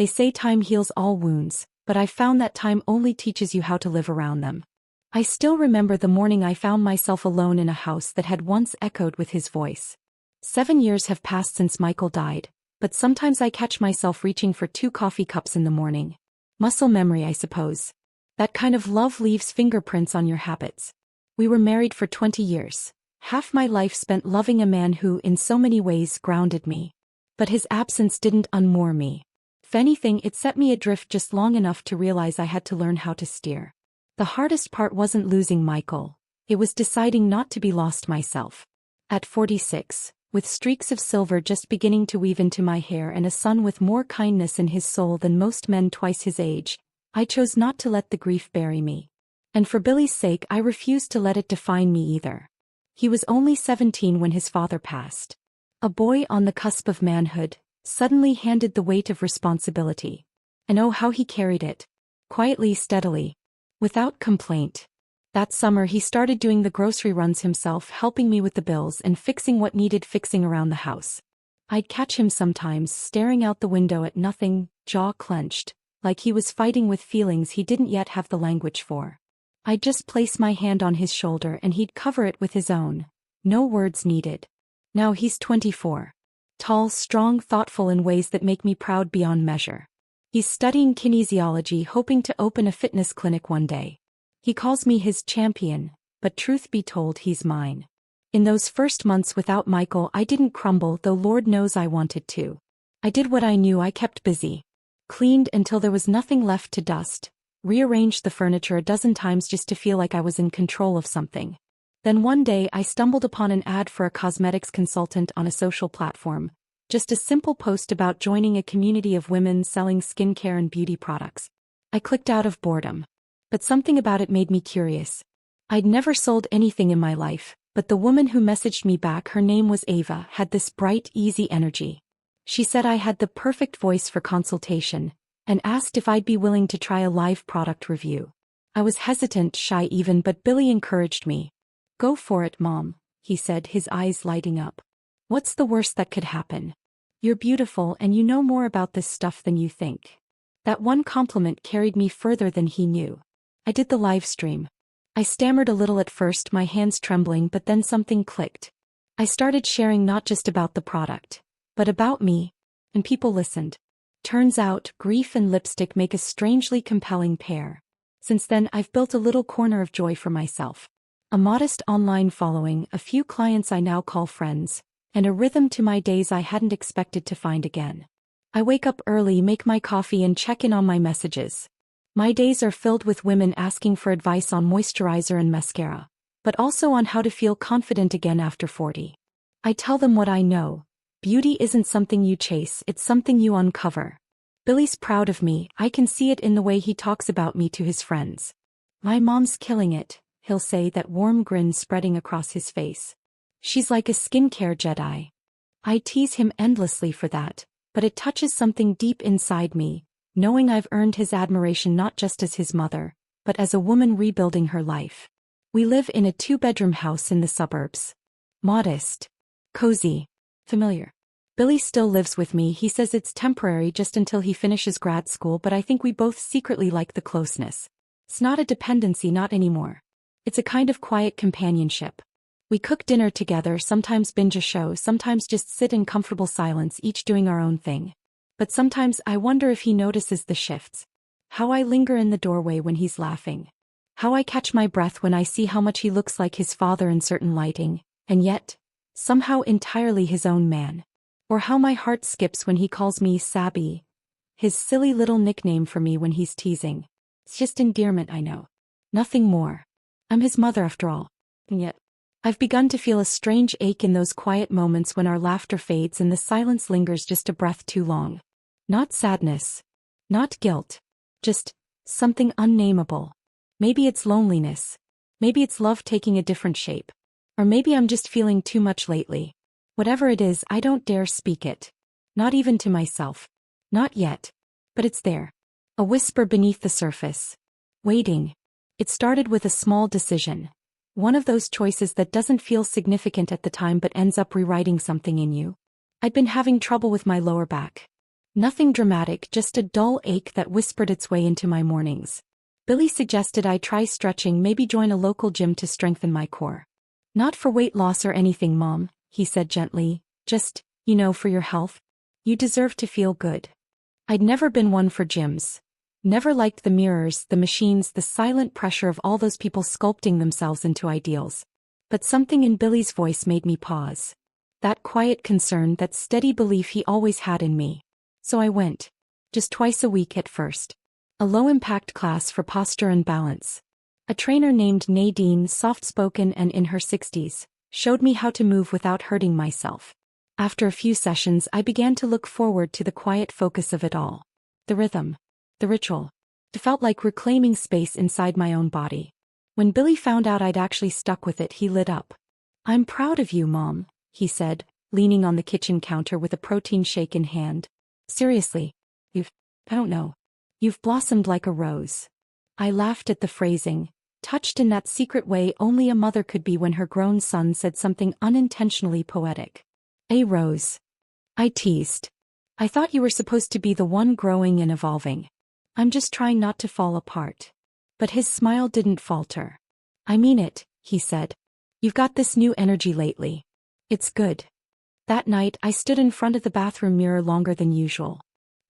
They say time heals all wounds, but I found that time only teaches you how to live around them. I still remember the morning I found myself alone in a house that had once echoed with his voice. 7 years have passed since Michael died, but sometimes I catch myself reaching for 2 coffee cups in the morning. Muscle memory, I suppose. That kind of love leaves fingerprints on your habits. We were married for 20 years. Half my life spent loving a man who, in so many ways, grounded me. But his absence didn't unmoor me. If anything, it set me adrift just long enough to realize I had to learn how to steer. The hardest part wasn't losing Michael. It was deciding not to be lost myself. At 46, with streaks of silver just beginning to weave into my hair and a son with more kindness in his soul than most men twice his age, I chose not to let the grief bury me. And for Billy's sake, I refused to let it define me either. He was only 17 when his father passed. A boy on the cusp of manhood, suddenly handed the weight of responsibility. And oh, how he carried it. Quietly, steadily. Without complaint. That summer he started doing the grocery runs himself, helping me with the bills and fixing what needed fixing around the house. I'd catch him sometimes staring out the window at nothing, jaw clenched, like he was fighting with feelings he didn't yet have the language for. I'd just place my hand on his shoulder and he'd cover it with his own. No words needed. Now he's 24. Tall, strong, thoughtful in ways that make me proud beyond measure. He's studying kinesiology, hoping to open a fitness clinic one day. He calls me his champion, but truth be told, he's mine. In those first months without Michael, I didn't crumble, though Lord knows I wanted to. I did what I knew. I kept busy. Cleaned until there was nothing left to dust. Rearranged the furniture a dozen times just to feel like I was in control of something. Then one day I stumbled upon an ad for a cosmetics consultant on a social platform. Just a simple post about joining a community of women selling skincare and beauty products. I clicked out of boredom. But something about it made me curious. I'd never sold anything in my life, but the woman who messaged me back, her name was Ava, had this bright, easy energy. She said I had the perfect voice for consultation, and asked if I'd be willing to try a live product review. I was hesitant, shy even, but Billy encouraged me. "Go for it, Mom," he said, his eyes lighting up. "What's the worst that could happen? You're beautiful and you know more about this stuff than you think." That one compliment carried me further than he knew. I did the live stream. I stammered a little at first, my hands trembling, but then something clicked. I started sharing not just about the product, but about me, and people listened. Turns out, grief and lipstick make a strangely compelling pair. Since then, I've built a little corner of joy for myself. A modest online following, a few clients I now call friends, and a rhythm to my days I hadn't expected to find again. I wake up early, make my coffee, and check in on my messages. My days are filled with women asking for advice on moisturizer and mascara, but also on how to feel confident again after 40. I tell them what I know. Beauty isn't something you chase, it's something you uncover. Billy's proud of me. I can see it in the way he talks about me to his friends. "My mom's killing it," he'll say, that warm grin spreading across his face. "She's like a skincare Jedi." I tease him endlessly for that, but it touches something deep inside me, knowing I've earned his admiration not just as his mother, but as a woman rebuilding her life. We live in a 2-bedroom house in the suburbs. Modest. Cozy. Familiar. Billy still lives with me. He says it's temporary, just until he finishes grad school, but I think we both secretly like the closeness. It's not a dependency, not anymore. It's a kind of quiet companionship. We cook dinner together, sometimes binge a show, sometimes just sit in comfortable silence, each doing our own thing. But sometimes I wonder if he notices the shifts. How I linger in the doorway when he's laughing. How I catch my breath when I see how much he looks like his father in certain lighting, and yet, somehow entirely his own man. Or how my heart skips when he calls me Sabby, his silly little nickname for me when he's teasing. It's just endearment, I know. Nothing more. I'm his mother after all. And yet, I've begun to feel a strange ache in those quiet moments when our laughter fades and the silence lingers just a breath too long. Not sadness. Not guilt. Just something unnameable. Maybe it's loneliness. Maybe it's love taking a different shape. Or maybe I'm just feeling too much lately. Whatever it is, I don't dare speak it. Not even to myself. Not yet. But it's there. A whisper beneath the surface. Waiting. It started with a small decision. One of those choices that doesn't feel significant at the time but ends up rewriting something in you. I'd been having trouble with my lower back. Nothing dramatic, just a dull ache that whispered its way into my mornings. Billy suggested I try stretching, maybe join a local gym to strengthen my core. Not for weight loss or anything, Mom, he said gently, just, for your health. You deserve to feel good. I'd never been one for gyms. Never liked the mirrors, the machines, the silent pressure of all those people sculpting themselves into ideals. But something in Billy's voice made me pause. That quiet concern, that steady belief he always had in me. So I went. Just twice a week at first. A low-impact class for posture and balance. A trainer named Nadine, soft-spoken and in her 60s, showed me how to move without hurting myself. After a few sessions, I began to look forward to the quiet focus of it all. The rhythm. The ritual. It felt like reclaiming space inside my own body. When Billy found out I'd actually stuck with it, he lit up. "I'm proud of you, Mom," he said, leaning on the kitchen counter with a protein shake in hand. "Seriously, you've blossomed like a rose." I laughed at the phrasing, touched in that secret way only a mother could be when her grown son said something unintentionally poetic. "A rose," I teased. "I thought you were supposed to be the one growing and evolving. I'm just trying not to fall apart." But his smile didn't falter. "I mean it," he said. "You've got this new energy lately. It's good." That night I stood in front of the bathroom mirror longer than usual.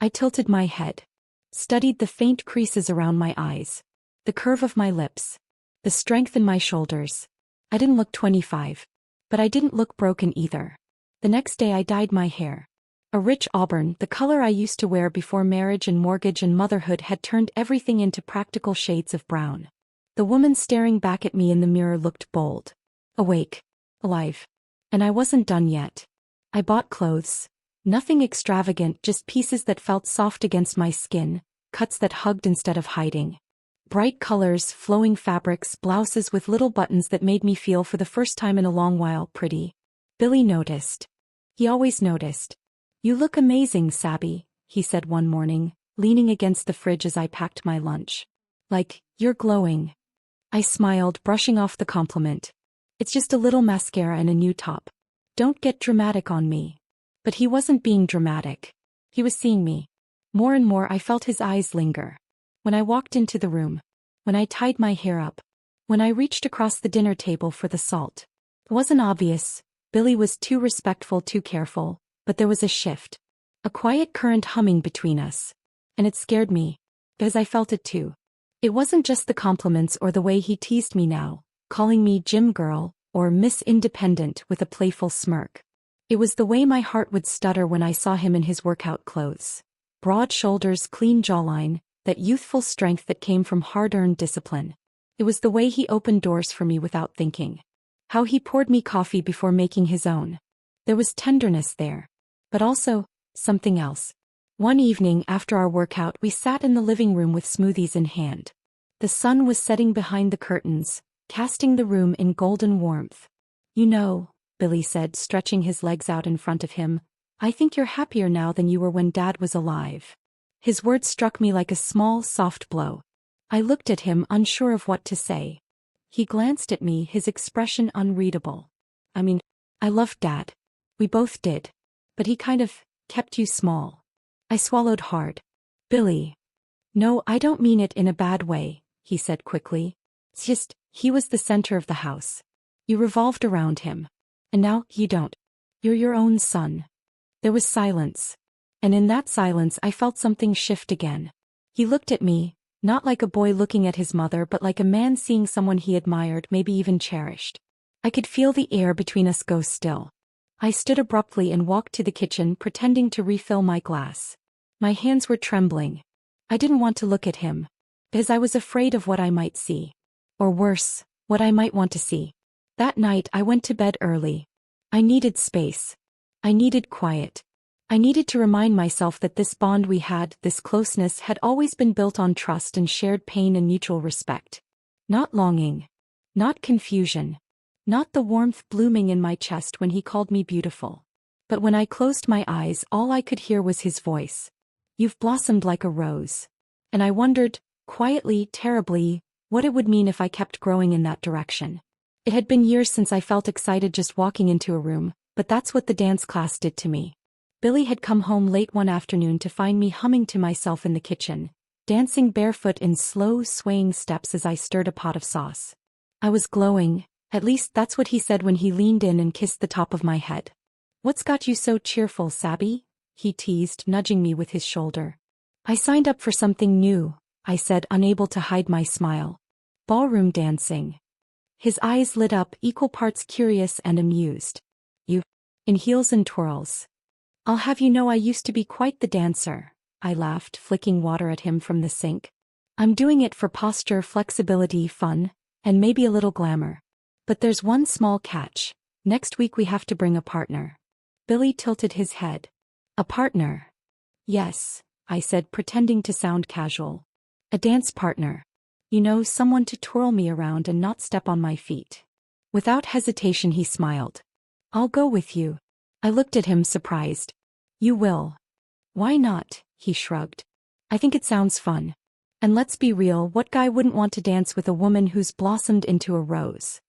I tilted my head. Studied the faint creases around my eyes. The curve of my lips. The strength in my shoulders. I didn't look 25. But I didn't look broken either. The next day I dyed my hair. A rich auburn, the color I used to wear before marriage and mortgage and motherhood had turned everything into practical shades of brown. The woman staring back at me in the mirror looked bold. Awake. Alive. And I wasn't done yet. I bought clothes. Nothing extravagant, just pieces that felt soft against my skin, cuts that hugged instead of hiding. Bright colors, flowing fabrics, blouses with little buttons that made me feel for the first time in a long while pretty. Billy noticed. He always noticed. "You look amazing, Sabby," he said one morning, leaning against the fridge as I packed my lunch. "Like, you're glowing." I smiled, brushing off the compliment. "It's just a little mascara and a new top. Don't get dramatic on me." But he wasn't being dramatic. He was seeing me. More and more I felt his eyes linger. When I walked into the room. When I tied my hair up. When I reached across the dinner table for the salt. It wasn't obvious. Billy was too respectful, too careful, but there was a shift. A quiet current humming between us. And it scared me. Because I felt it too. It wasn't just the compliments or the way he teased me now, calling me gym girl, or Miss Independent with a playful smirk. It was the way my heart would stutter when I saw him in his workout clothes. Broad shoulders, clean jawline, that youthful strength that came from hard-earned discipline. It was the way he opened doors for me without thinking. How he poured me coffee before making his own. There was tenderness there. But also, something else. One evening after our workout we sat in the living room with smoothies in hand. The sun was setting behind the curtains, casting the room in golden warmth. Billy said, stretching his legs out in front of him, "I think you're happier now than you were when Dad was alive." His words struck me like a small, soft blow. I looked at him, unsure of what to say. He glanced at me, his expression unreadable. I loved Dad. We both did. But he kind of kept you small. I swallowed hard. "Billy." "No, I don't mean it in a bad way," he said quickly. "It's just, he was the center of the house. You revolved around him. And now, you don't. You're your own son." There was silence. And in that silence I felt something shift again. He looked at me, not like a boy looking at his mother but like a man seeing someone he admired, maybe even cherished. I could feel the air between us go still. I stood abruptly and walked to the kitchen, pretending to refill my glass. My hands were trembling. I didn't want to look at him. Because I was afraid of what I might see. Or worse, what I might want to see. That night I went to bed early. I needed space. I needed quiet. I needed to remind myself that this bond we had, this closeness, had always been built on trust and shared pain and mutual respect. Not longing. Not confusion. Not the warmth blooming in my chest when he called me beautiful. But when I closed my eyes, all I could hear was his voice. "You've blossomed like a rose." And I wondered, quietly, terribly, what it would mean if I kept growing in that direction. It had been years since I felt excited just walking into a room, but that's what the dance class did to me. Billy had come home late one afternoon to find me humming to myself in the kitchen, dancing barefoot in slow, swaying steps as I stirred a pot of sauce. I was glowing, at least that's what he said when he leaned in and kissed the top of my head. "What's got you so cheerful, Sabby?" he teased, nudging me with his shoulder. "I signed up for something new," I said, unable to hide my smile. "Ballroom dancing." His eyes lit up, equal parts curious and amused. "You? In heels and twirls?" "I'll have you know I used to be quite the dancer," I laughed, flicking water at him from the sink. "I'm doing it for posture, flexibility, fun, and maybe a little glamour. But there's one small catch. Next week we have to bring a partner." Billy tilted his head. "A partner?" "Yes," I said, pretending to sound casual. "A dance partner. You know, someone to twirl me around and not step on my feet." Without hesitation he smiled. "I'll go with you." I looked at him, surprised. "You will?" "Why not?" he shrugged. "I think it sounds fun. And let's be real, what guy wouldn't want to dance with a woman who's blossomed into a rose?"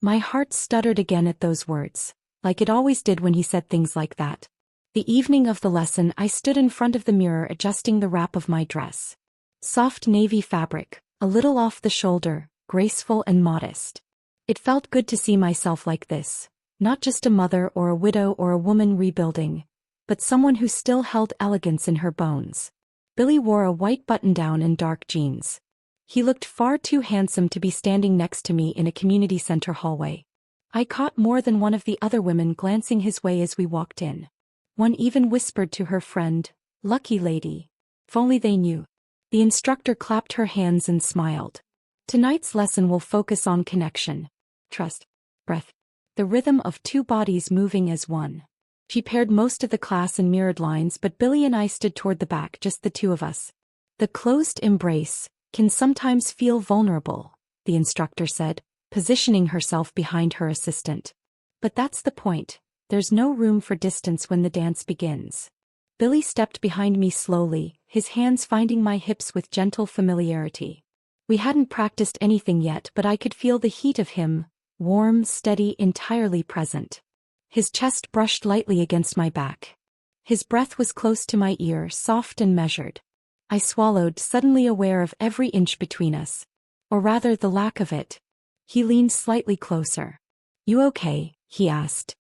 My heart stuttered again at those words, like it always did when he said things like that. The evening of the lesson, I stood in front of the mirror adjusting the wrap of my dress. Soft navy fabric, a little off the shoulder, graceful and modest. It felt good to see myself like this, not just a mother or a widow or a woman rebuilding, but someone who still held elegance in her bones. Billy wore a white button-down and dark jeans. He looked far too handsome to be standing next to me in a community center hallway. I caught more than one of the other women glancing his way as we walked in. One even whispered to her friend, "Lucky lady. If only they knew." The instructor clapped her hands and smiled. "Tonight's lesson will focus on connection, trust, breath, the rhythm of two bodies moving as one." She paired most of the class in mirrored lines, but Billy and I stood toward the back, just the two of us. "The closed embrace can sometimes feel vulnerable," the instructor said, positioning herself behind her assistant. "But that's the point. There's no room for distance when the dance begins." Billy stepped behind me slowly, his hands finding my hips with gentle familiarity. We hadn't practiced anything yet, but I could feel the heat of him, warm, steady, entirely present. His chest brushed lightly against my back. His breath was close to my ear, soft and measured. I swallowed, suddenly aware of every inch between us. Or rather, the lack of it. He leaned slightly closer. "You okay?" he asked.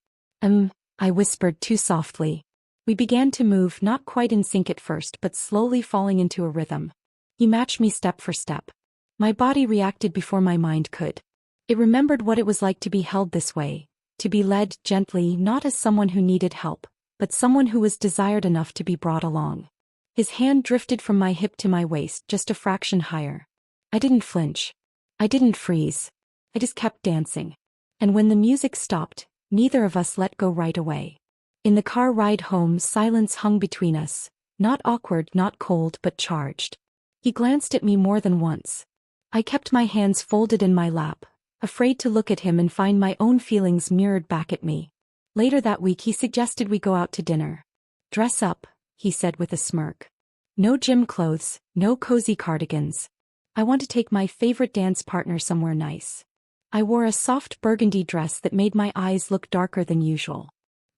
I whispered too softly. We began to move, not quite in sync at first, but slowly falling into a rhythm. He matched me step for step. My body reacted before my mind could. It remembered what it was like to be held this way, to be led gently, not as someone who needed help, but someone who was desired enough to be brought along. His hand drifted from my hip to my waist, just a fraction higher. I didn't flinch. I didn't freeze. I just kept dancing. And when the music stopped, neither of us let go right away. In the car ride home, silence hung between us, not awkward, not cold, but charged. He glanced at me more than once. I kept my hands folded in my lap, afraid to look at him and find my own feelings mirrored back at me. Later that week he suggested we go out to dinner. "Dress up," he said with a smirk. "No gym clothes, no cozy cardigans. I want to take my favorite dance partner somewhere nice." I wore a soft burgundy dress that made my eyes look darker than usual.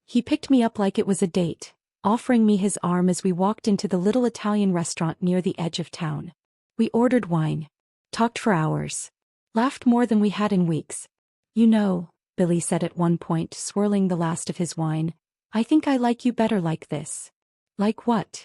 He picked me up like it was a date, offering me his arm as we walked into the little Italian restaurant near the edge of town. We ordered wine, talked for hours, laughed more than we had in weeks. "You know," Billy said at one point, swirling the last of his wine, "I think I like you better like this." "Like what?"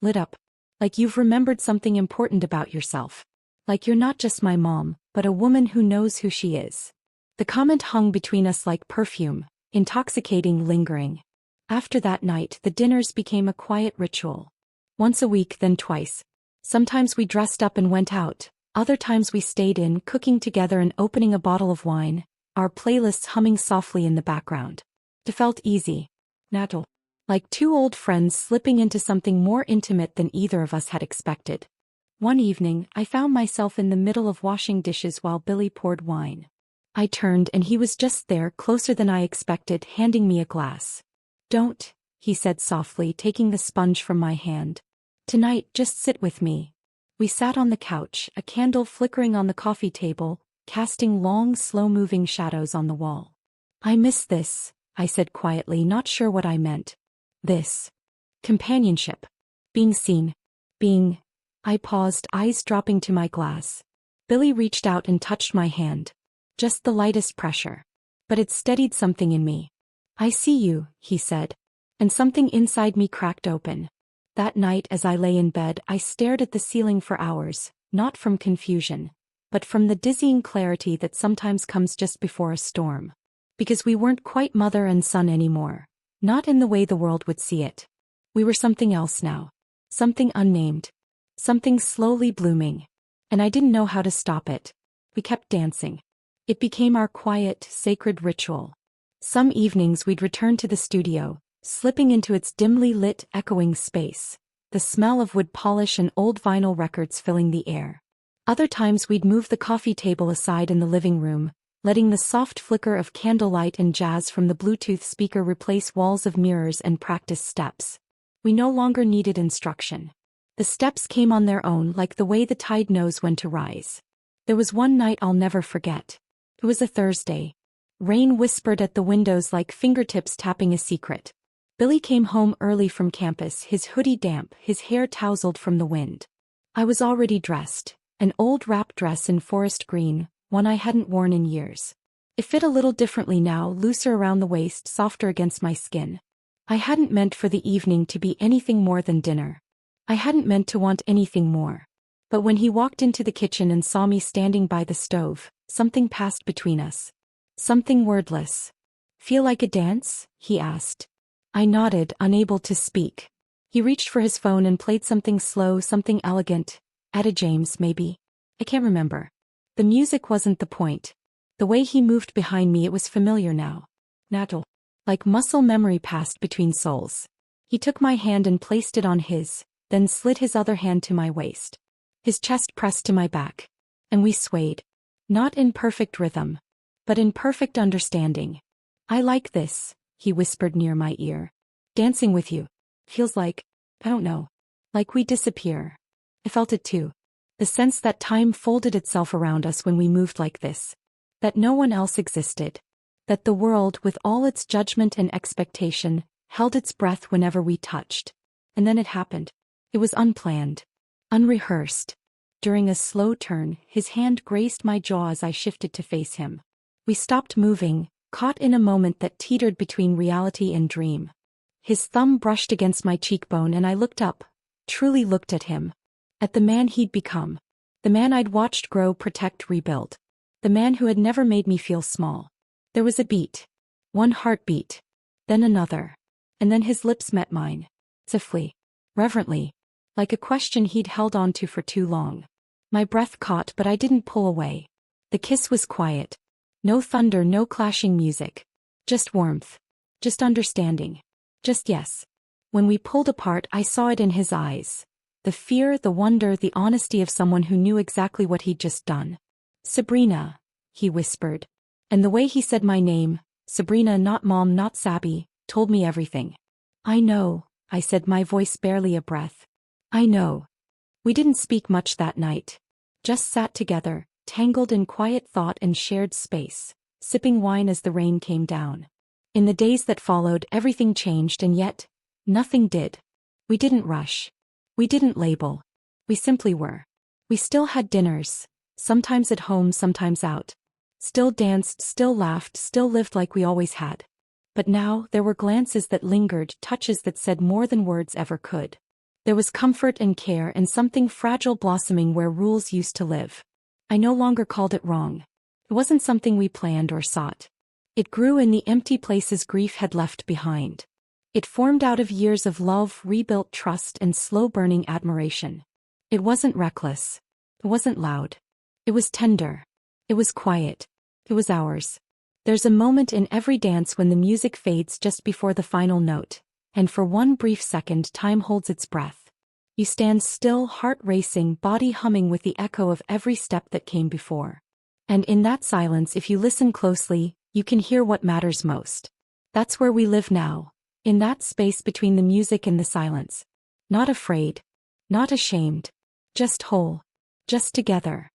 Lit up. "Like you've remembered something important about yourself. Like you're not just my mom, but a woman who knows who she is." The comment hung between us like perfume, intoxicating, lingering. After that night, the dinners became a quiet ritual. Once a week, then twice. Sometimes we dressed up and went out, other times we stayed in, cooking together and opening a bottle of wine, our playlists humming softly in the background. It felt easy. Natural. Like two old friends slipping into something more intimate than either of us had expected. One evening, I found myself in the middle of washing dishes while Billy poured wine. I turned and he was just there, closer than I expected, handing me a glass. "Don't," he said softly, taking the sponge from my hand. "Tonight, just sit with me." We sat on the couch, a candle flickering on the coffee table, casting long, slow-moving shadows on the wall. "I miss this," I said quietly, not sure what I meant. "This." companionship, being seen, being... I paused, eyes dropping to my glass. Billy reached out and touched my hand. Just the lightest pressure. But it steadied something in me. I see you, he said. And something inside me cracked open. That night as I lay in bed, I stared at the ceiling for hours, not from confusion, but from the dizzying clarity that sometimes comes just before a storm. Because we weren't quite mother and son anymore. Not in the way the world would see it. We were something else now. Something unnamed. Something slowly blooming. And I didn't know how to stop it. We kept dancing. It became our quiet, sacred ritual. Some evenings we'd return to the studio, slipping into its dimly lit, echoing space, the smell of wood polish and old vinyl records filling the air. Other times we'd move the coffee table aside in the living room, letting the soft flicker of candlelight and jazz from the Bluetooth speaker replace walls of mirrors and practice steps. We no longer needed instruction. The steps came on their own, like the way the tide knows when to rise. There was one night I'll never forget. It was a Thursday. Rain whispered at the windows like fingertips tapping a secret. Billy came home early from campus, his hoodie damp, his hair tousled from the wind. I was already dressed, an old wrap dress in forest green, one I hadn't worn in years. It fit a little differently now, looser around the waist, softer against my skin. I hadn't meant for the evening to be anything more than dinner. I hadn't meant to want anything more. But when he walked into the kitchen and saw me standing by the stove, something passed between us. Something wordless. "Feel like a dance?" he asked. I nodded, unable to speak. He reached for his phone and played something slow, something elegant. Etta James, maybe. I can't remember. The music wasn't the point. The way he moved behind me, it was familiar now. Natural. Like muscle memory passed between souls. He took my hand and placed it on his, then slid his other hand to my waist. His chest pressed to my back. And we swayed. Not in perfect rhythm, but in perfect understanding. "I like this," he whispered near my ear. "Dancing with you. Feels like, I don't know, like we disappear." I felt it too. The sense that time folded itself around us when we moved like this. That no one else existed. That the world, with all its judgment and expectation, held its breath whenever we touched. And then it happened. It was unplanned. Unrehearsed. During a slow turn, his hand grazed my jaw as I shifted to face him. We stopped moving, caught in a moment that teetered between reality and dream. His thumb brushed against my cheekbone and I looked up, truly looked at him. At the man he'd become. The man I'd watched grow, protect, rebuild. The man who had never made me feel small. There was a beat. One heartbeat. Then another. And then his lips met mine. Stiffly. Reverently. Like a question he'd held on to for too long. My breath caught, but I didn't pull away. The kiss was quiet. No thunder, no clashing music. Just warmth. Just understanding. Just yes. When we pulled apart, I saw it in his eyes. The fear, the wonder, the honesty of someone who knew exactly what he'd just done. "Sabrina," he whispered. And the way he said my name, Sabrina, not Mom, not Sabby, told me everything. "I know," I said, my voice barely a breath. "I know." We didn't speak much that night. Just sat together, tangled in quiet thought and shared space, sipping wine as the rain came down. In the days that followed, everything changed, and yet, nothing did. We didn't rush. We didn't label. We simply were. We still had dinners, sometimes at home, sometimes out. Still danced, still laughed, still lived like we always had. But now, there were glances that lingered, touches that said more than words ever could. There was comfort and care and something fragile blossoming where rules used to live. I no longer called it wrong. It wasn't something we planned or sought. It grew in the empty places grief had left behind. It formed out of years of love, rebuilt trust, and slow-burning admiration. It wasn't reckless. It wasn't loud. It was tender. It was quiet. It was ours. There's a moment in every dance when the music fades just before the final note, and for one brief second time holds its breath. You stand still, heart racing, body humming with the echo of every step that came before. And in that silence, if you listen closely, you can hear what matters most. That's where we live now, in that space between the music and the silence. Not afraid. Not ashamed. Just whole. Just together.